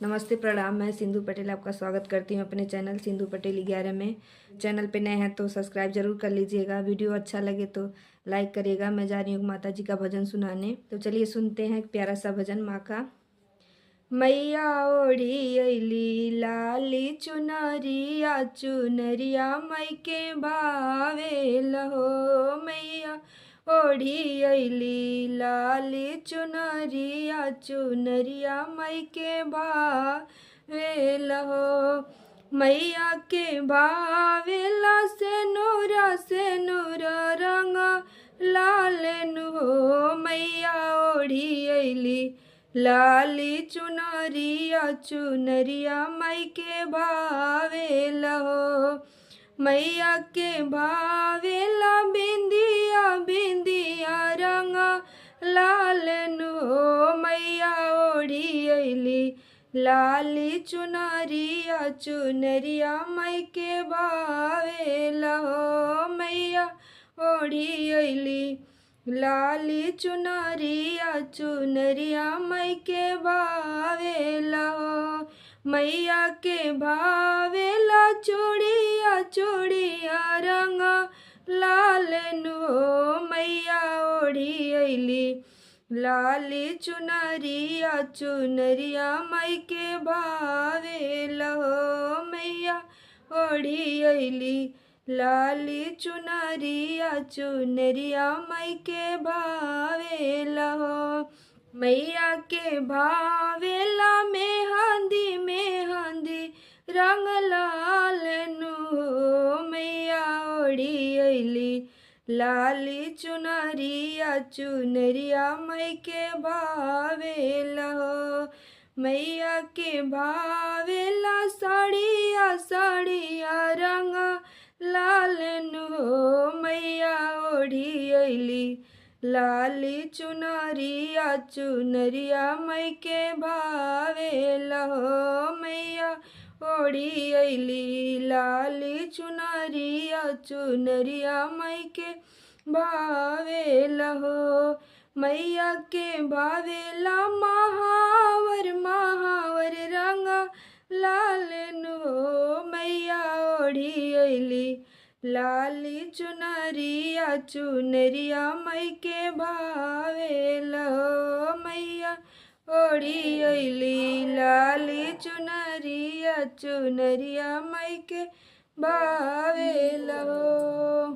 नमस्ते प्रणाम। मैं सिंधु पटेल आपका स्वागत करती हूँ अपने चैनल सिंधु पटेल 11 में। चैनल पे नए हैं तो सब्सक्राइब जरूर कर लीजिएगा। वीडियो अच्छा लगे तो लाइक करिएगा। मैं जा रही हूँ माता जी का भजन सुनाने, तो चलिए सुनते हैं एक प्यारा सा भजन माँ का। मैया ओढ़ी अली लाली चुनरिया चुनरिया मई के भावे लहो। मैया ओढ़ी अली लाली चुनरिया चुनरिया मई के भावे लहो। मैया के भावेला से नूर रंग लाल नुहो। मैया ओढ़ी अली लाली चुनरिया चुनरिया मई के भावे लहो। मैया के भावेला बिंदिया बिंदिया रंग लाल नुहो। मैया ओढ़ी अली लाली चुनरिया चुनरिया मई के भावे लहो। मैया ओढ़ी अली लाली चुनरिया चुनरिया मई के भावे लहो। मैया के भावेला चूड़िया चूड़िया रंग लाल नुहो। मैया ओढ़ी अली लाली चुनरिया चुनरिया मई के भावे लहो। मैया ओढ़ी अली लाली चुनरिया चुनरिया मई के भावे लहो। मैया के भावेला मेहंदी रंग लाल नुहो। मैया ओढ़ी अली लाली चुनरिया चुनरिया मई के भावे लहो। मैया के भावेला साड़िया साड़िया रंग लाल नुहो। मैया ओढ़ी अली लाली चुनरिया चुनरिया मई के भावे लहो। मैया ओढ़ी अली लाली चुनरिया चुनरिया मई के भावे लहो। मैया के भावेला महावर रंग लाल नुहो। मैया ओढ़ी अली लाली चुनरिया चुनरिया मई के भावे लहो। मैया ओढ़ी अली लाली चुनरिया चुनरिया मई के भावे लहो।